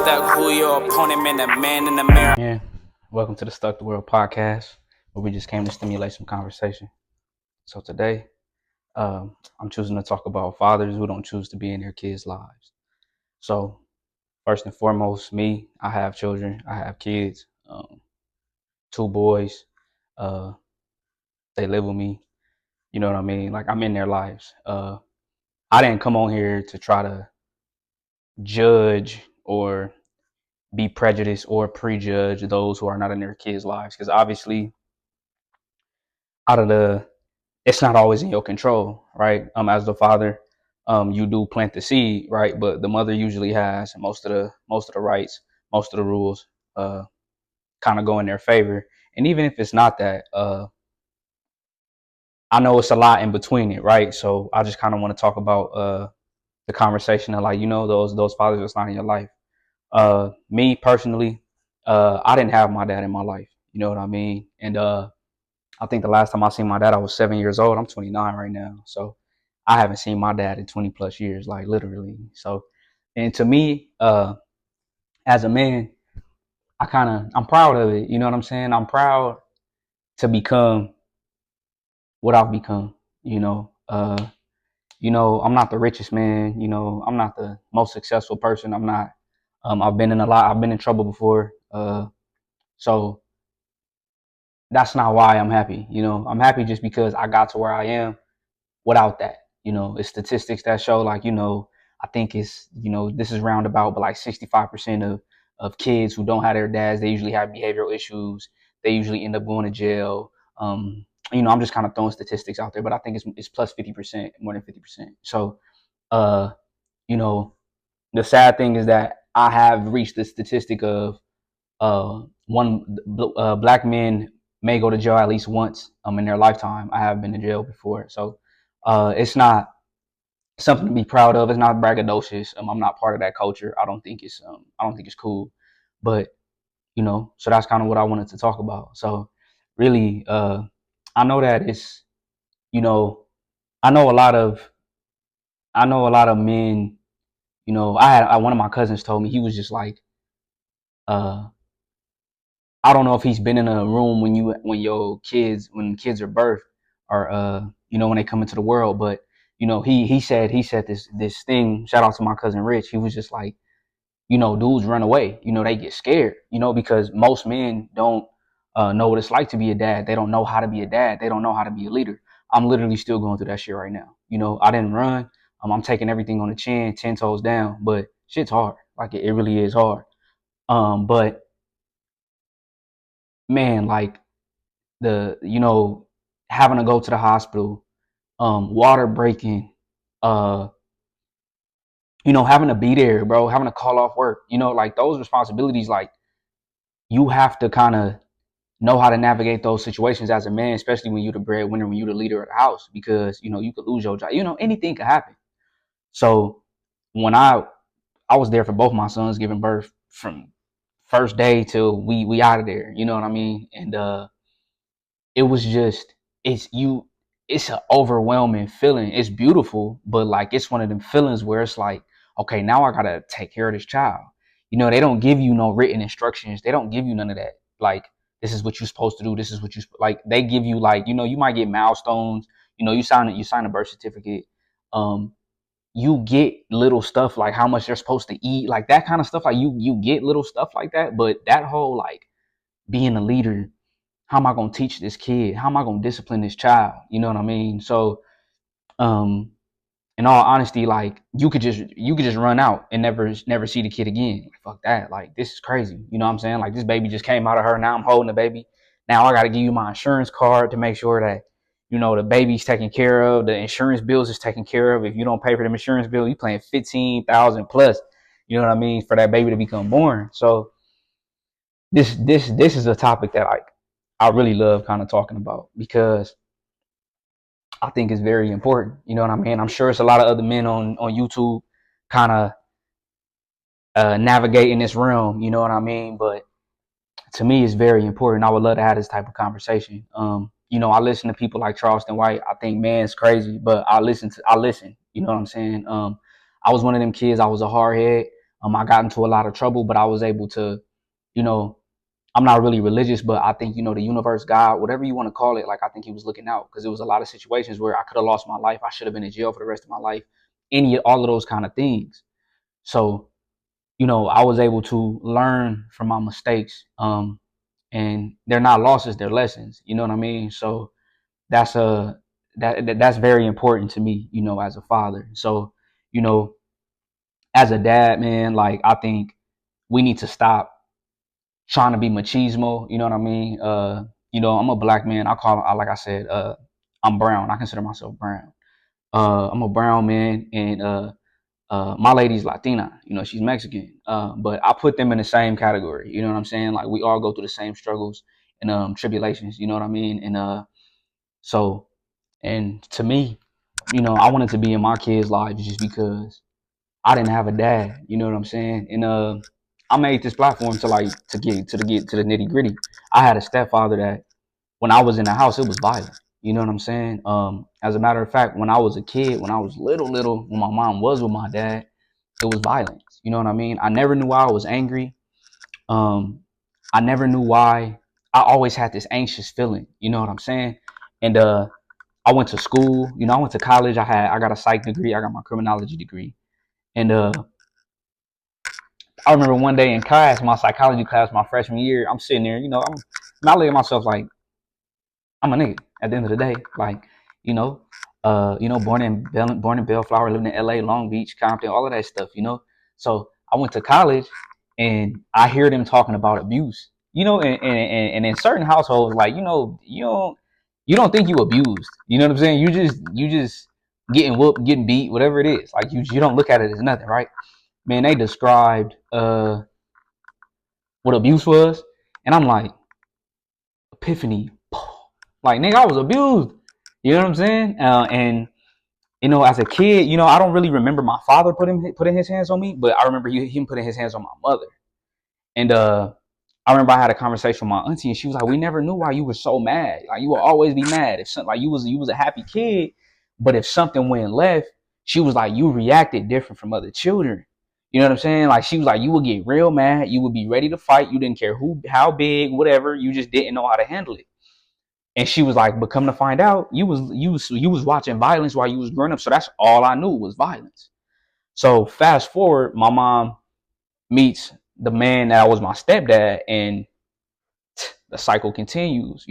stuck who your opponent meant, a man in the mirror. Yeah, welcome to the Stuck the World podcast, where we just came to stimulate some conversation. So today, I'm choosing to talk about fathers who don't choose to be in their kids' lives. So first and foremost, me, I have children, I have kids, two boys. Uh, they live with me. You know what I mean? Like I'm in their lives. I didn't come on here to try to judge or be prejudiced or prejudge those who are not in their kids' lives, because obviously, out of the it's not always in your control, right? As the father, you do plant the seed, right? But the mother usually has most of the rights, most of the rules, kind of go in their favor. And even if it's not that, I know it's a lot in between it, right? So I just kind of want to talk about the conversation of, like, those fathers that's not in your life. Me personally, I didn't have my dad in my life. You know what I mean? And I think the last time I seen my dad, I was 7 years old. I'm 29 right now. So I haven't seen my dad in 20 plus years, like literally. So, and to me, as a man, I'm proud of it. You know what I'm saying? I'm proud to become what I've become, you know. I'm not the richest man, I'm not the most successful person. I'm not, I've been in trouble before. So that's not why I'm happy. I'm happy just because I got to where I am without that. It's statistics that show, like, I think it's, this is roundabout, but like 65% of kids who don't have their dads, they usually have behavioral issues. They usually end up going to jail. I'm just kind of throwing statistics out there, but I think it's plus 50%, more than 50%. So, uh, you know, the sad thing is that I have reached the statistic of black men may go to jail at least once in their lifetime. I have been to jail before, so it's not something to be proud of. It's not braggadocious. I'm not part of that culture. I don't think it's cool. But so that's kind of what I wanted to talk about. So really, I know that it's you know I know a lot of men. One of my cousins told me, he was just like, uh, I don't know if he's been in a room when kids are birthed, or when they come into the world. But he said this thing. Shout out to my cousin Rich. He was just like, dudes run away. They get scared. Because most men don't know what it's like to be a dad. They don't know how to be a dad. They don't know how to be a leader. I'm literally still going through that shit right now. I didn't run. I'm taking everything on the chin, 10 toes down. But shit's hard. Like, it really is hard. But man, like, the having to go to the hospital, water breaking, uh having to be there, bro, having to call off work, like those responsibilities. Like, you have to kind of know how to navigate those situations as a man, especially when you're the breadwinner, when you're the leader of the house, because you could lose your job, anything could happen. So when I was there for both my sons giving birth, from first day till we out of there, you know what I mean? And it was just, it's an overwhelming feeling. It's beautiful, but like, it's one of them feelings where it's like, okay, now I gotta take care of this child. They don't give you no written instructions. They don't give you none of that. Like, this is what you're supposed to do. This is what like, they give you, like, you might get milestones. You sign a birth certificate. You get little stuff like how much they're supposed to eat, like that kind of stuff. Like, you get little stuff like that, but that whole, like, being a leader, how am I going to teach this kid? How am I going to discipline this child? You know what I mean? So, um, in all honesty, like, you could just run out and never see the kid again. Like, fuck that. Like, this is crazy. You know what I'm saying? Like, this baby just came out of her. Now I'm holding the baby. Now I got to give you my insurance card to make sure that, the baby's taken care of. The insurance bills is taken care of. If you don't pay for the insurance bill, you paying 15,000 plus. You know what I mean? For that baby to become born. So this is a topic that, like, I really love kind of talking about, because I think it's very important. You know what I mean? I'm sure it's a lot of other men on YouTube kind of navigating this realm. You know what I mean? But to me, it's very important. I would love to have this type of conversation. I listen to people like Charleston White. I think man's crazy, but I listen. You know what I'm saying? I was one of them kids. I was a hard head. I got into a lot of trouble, but I was able to, you know, I'm not really religious, but I think, the universe, God, whatever you want to call it, like, I think he was looking out, because there was a lot of situations where I could have lost my life. I should have been in jail for the rest of my life, all of those kind of things. So, I was able to learn from my mistakes. And they're not losses, they're lessons. You know what I mean? So that's that's very important to me, as a father. So, you know, as a dad, man, like, I think we need to stop trying to be machismo. You know what I mean? I'm a black man. Like I said, I'm brown. I consider myself brown. I'm a brown man, and my lady's Latina. She's Mexican. But I put them in the same category. You know what I'm saying? Like, we all go through the same struggles and tribulations. You know what I mean? And so, and to me, I wanted to be in my kids' lives just because I didn't have a dad. You know what I'm saying? And I made this platform to get to the nitty gritty. I had a stepfather that when I was in the house, it was violent. You know what I'm saying? As a matter of fact, when I was a kid, when I was little, when my mom was with my dad, it was violence. You know what I mean? I never knew why I was angry. Um, I never knew why. I always had this anxious feeling. You know what I'm saying? And I went to school. I went to college. I got a psych degree. I got my criminology degree. And I remember one day in class, my psychology class, my freshman year, I'm sitting there. I look at myself like, I'm a nigga at the end of the day. Like, you know, born in Bellflower, living in LA, Long Beach, Compton, all of that stuff. So I went to college and I hear them talking about abuse. And in certain households, like, you don't think you abused. You know what I'm saying? You just getting whooped, getting beat, whatever it is. Like, you don't look at it as nothing, right? Man, they described what abuse was, and I'm like, epiphany. Like, nigga, I was abused. You know what I'm saying? And as a kid, I don't really remember my father putting his hands on me, but I remember him putting his hands on my mother. And I remember I had a conversation with my auntie, and she was like, "We never knew why you were so mad. Like, you will always be mad if something, like, you was a happy kid, but if something went left, she was like, you reacted different from other children. You know what I'm saying? Like, she was like, you would get real mad, you would be ready to fight, you didn't care how big, whatever, you just didn't know how to handle it." And she was like, "But come to find out, you was watching violence while you was growing up, so that's all I knew was violence." So fast forward, my mom meets the man that was my stepdad, and the cycle continues.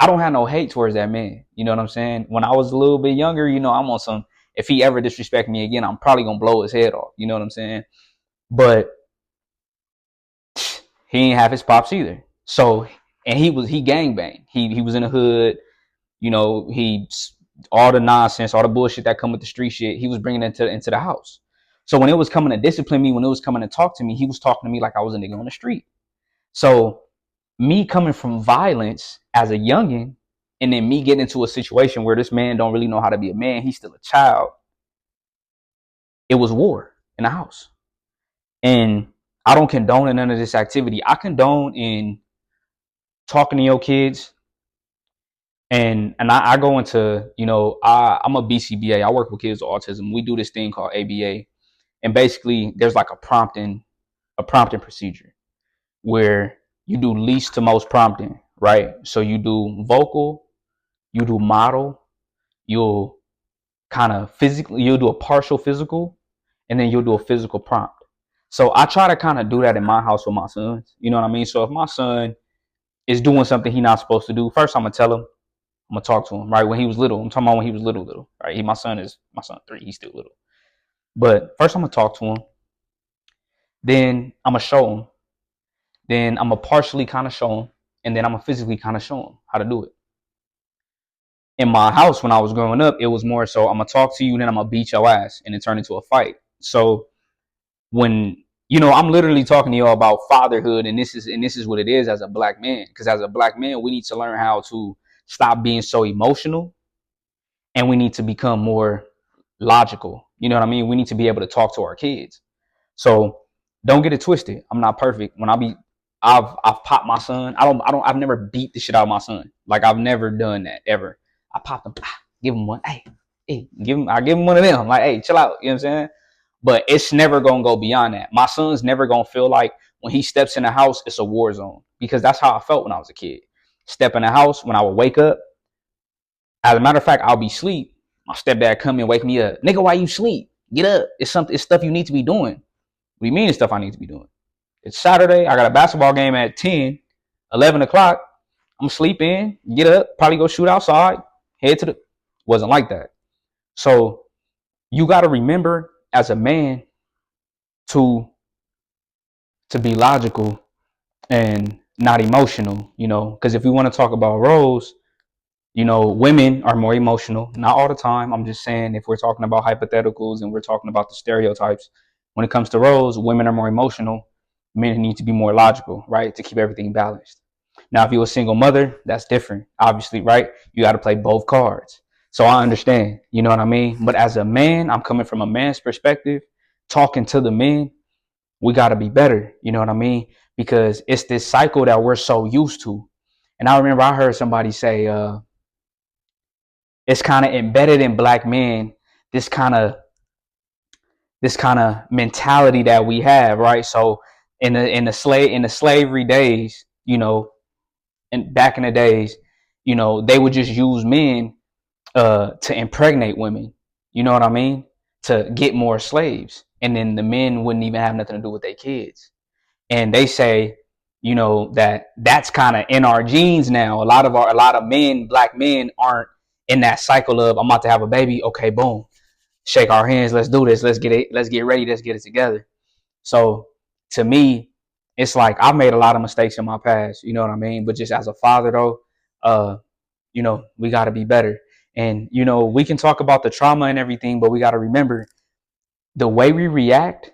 I don't have no hate towards that man. You know what I'm saying? When I was a little bit younger, I'm on some, if he ever disrespect me again, I'm probably gonna blow his head off. You know what I'm saying? But he ain't have his pops either. So, and he gangbang. He was in the hood. He, all the nonsense, all the bullshit that come with the street shit, he was bringing it into the house. So when it was coming to discipline me, when it was coming to talk to me, he was talking to me like I was a nigga on the street. So me coming from violence as a youngin, and then me getting into a situation where this man don't really know how to be a man, he's still a child. It was war in the house. And I don't condone none of this activity. I condone in talking to your kids. And I go into, I'm a BCBA. I work with kids with autism. We do this thing called ABA. And basically there's like a prompting procedure where you do least to most prompting, right? So you do vocal, you do model, you'll you'll do a partial physical, and then you'll do a physical prompt. So I try to kind of do that in my house with my sons. You know what I mean? So if my son is doing something he's not supposed to do, first I'm gonna tell him, I'm gonna talk to him, right? When he was little, I'm talking about when he was little, right? My son 3, he's still little. But first I'm gonna talk to him, then I'm gonna show him, then I'm gonna partially kind of show him, and then I'm gonna physically kind of show him how to do it. In my house when I was growing up, it was more so, I'm gonna talk to you, then I'm gonna beat your ass, and it turned into a fight. So when I'm literally talking to y'all about fatherhood, and this is what it is as a black man. Because as a black man, we need to learn how to stop being so emotional, and we need to become more logical. You know what I mean? We need to be able to talk to our kids. So don't get it twisted. I'm not perfect. I've popped my son. I've never beat the shit out of my son. Like, I've never done that ever. I popped him, give him one. Hey, I give him one of them. Like, hey, chill out. You know what I'm saying? But it's never gonna go beyond that. My son's never gonna feel like when he steps in the house, it's a war zone, because that's how I felt when I was a kid. Step in the house, when I would wake up, as a matter of fact, I'll be asleep. My stepdad come and wake me up. Nigga, why you sleep? Get up. It's something. It's stuff you need to be doing. What do you mean it's stuff I need to be doing? It's Saturday. I got a basketball game at 10, 11 o'clock. I'm sleep in, get up, probably go shoot outside, head to the. Wasn't like that. So you got to remember as a man to be logical and not emotional, because if we want to talk about roles, women are more emotional, not all the time. I'm just saying, if we're talking about hypotheticals and we're talking about the stereotypes, when it comes to roles, women are more emotional. Men need to be more logical, right? To keep everything balanced. Now, if you're a single mother, that's different, obviously, right? You got to play both cards. So I understand, you know what I mean? But as a man, I'm coming from a man's perspective, talking to the men, we got to be better, you know what I mean? Because it's this cycle that we're so used to. And I remember I heard somebody say, it's kind of embedded in black men, this kind of mentality that we have, right? So in the slavery days, and back in the days, they would just use men to impregnate women. You know what I mean? To get more slaves, and then the men wouldn't even have nothing to do with their kids. And they say, that's kind of in our genes now. A lot of men, black men, aren't in that cycle of I'm about to have a baby. Okay, boom, shake our hands. Let's do this. Let's get it. Let's get ready. Let's get it together. So to me, it's like I've made a lot of mistakes in my past. You know what I mean? But just as a father, though, we got to be better. And we can talk about the trauma and everything, but we got to remember the way we react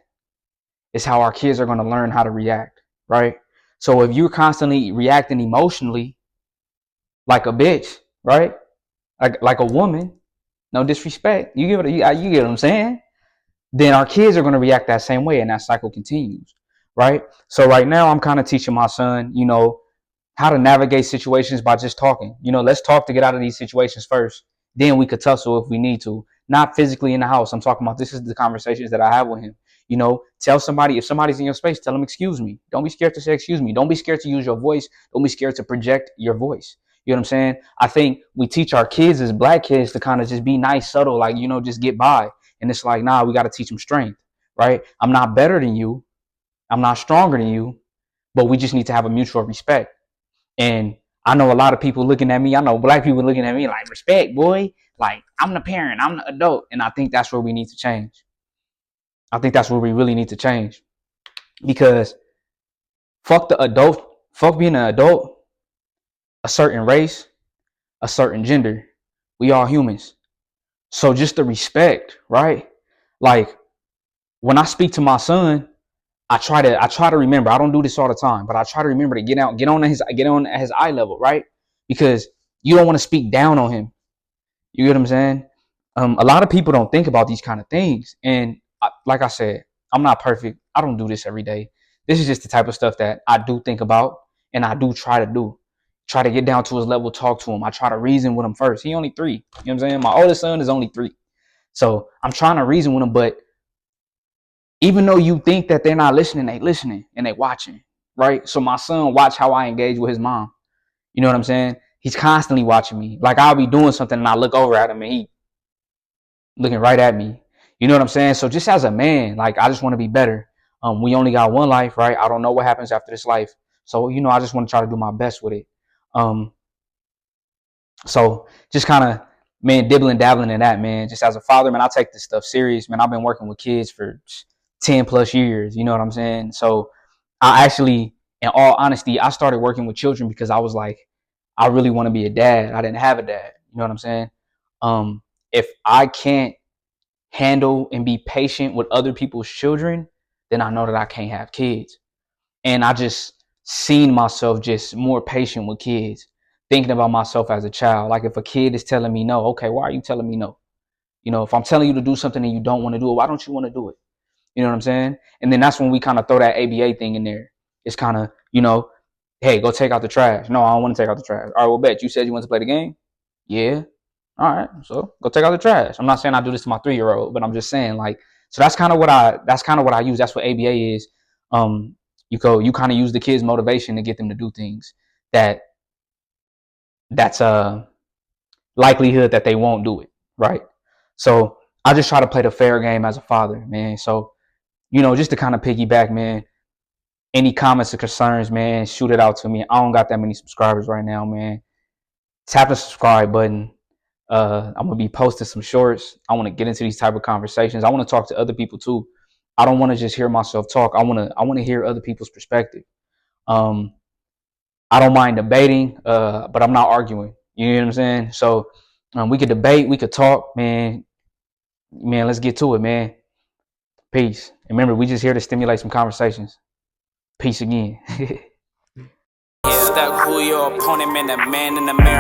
is how our kids are going to learn how to react, right? So if you're constantly reacting emotionally like a bitch, right? Like a woman, no disrespect, you get what I'm saying? Then our kids are going to react that same way, and that cycle continues, right? So right now I'm kind of teaching my son, how to navigate situations by just talking. Let's talk to get out of these situations first. Then we could tussle if we need to. Not physically in the house. I'm talking about this is the conversations that I have with him. Tell somebody, if somebody's in your space, tell them excuse me. Don't be scared to say excuse me. Don't be scared to use your voice. Don't be scared to project your voice. You know what I'm saying? I think we teach our kids as black kids to kind of just be nice, subtle, like, just get by. And it's like, nah, we got to teach them strength, right? I'm not better than you. I'm not stronger than you, but we just need to have a mutual respect. And I know a lot of people looking at me. I know black people looking at me like, respect, boy. Like, I'm the parent. I'm the adult. And I think that's where we need to change. I think that's where we really need to change. Because fuck the adult. Fuck being an adult, a certain race, a certain gender. We all humans. So just the respect, right? Like, when I speak to my son, I try to remember. I don't do this all the time, but I try to remember to get on at his eye level, right? Because you don't want to speak down on him. You get what I'm saying? A lot of people don't think about these kind of things, and like I said, I'm not perfect. I don't do this every day. This is just the type of stuff that I do think about, and I do try to do. Try to get down to his level, talk to him. I try to reason with him first. He only 3. You know what I'm saying? My oldest son is only 3, so I'm trying to reason with him, but even though you think that they're not listening, they listening and they watching, right? So my son watch how I engage with his mom. You know what I'm saying? He's constantly watching me. Like, I'll be doing something and I look over at him and he looking right at me. You know what I'm saying? So just as a man, like, I just want to be better. We only got one life, right? I don't know what happens after this life. So, I just want to try to do my best with it. So just kind of, man, dibbling, dabbling in that, man. Just as a father, man, I take this stuff serious, man. I've been working with kids for 10 plus years. You know what I'm saying? So I actually, in all honesty, I started working with children because I was like, I really want to be a dad. I didn't have a dad. You know what I'm saying? If I can't handle and be patient with other people's children, then I know that I can't have kids. And I just seen myself just more patient with kids, thinking about myself as a child. Like, if a kid is telling me no, okay, why are you telling me no? If I'm telling you to do something and you don't want to do it, why don't you want to do it? You know what I'm saying? And then that's when we kind of throw that ABA thing in there. It's kind of, hey, go take out the trash. No, I don't want to take out the trash. All right, well, bet you said you want to play the game. Yeah. All right, so go take out the trash. I'm not saying I do this to my 3-year-old, but I'm just saying, like, So that's kind of what I use. That's what ABA is. You kind of use the kids' motivation to get them to do things that's a likelihood that they won't do it, right? So I just try to play the fair game as a father, man. So, just to kind of piggyback, man, any comments or concerns, man, shoot it out to me. I don't got that many subscribers right now, man. Tap the subscribe button. I'm gonna be posting some shorts. I want to get into these type of conversations. I want to talk to other people too. I don't want to just hear myself talk. I want to hear other people's perspective. Um, I don't mind debating, but I'm not arguing. You know what I'm saying? So we could debate, we could talk, man. Man, let's get to it, man. Peace. And remember, we just here to stimulate some conversations. Peace again. Step who your opponent, man, the man in the mirror.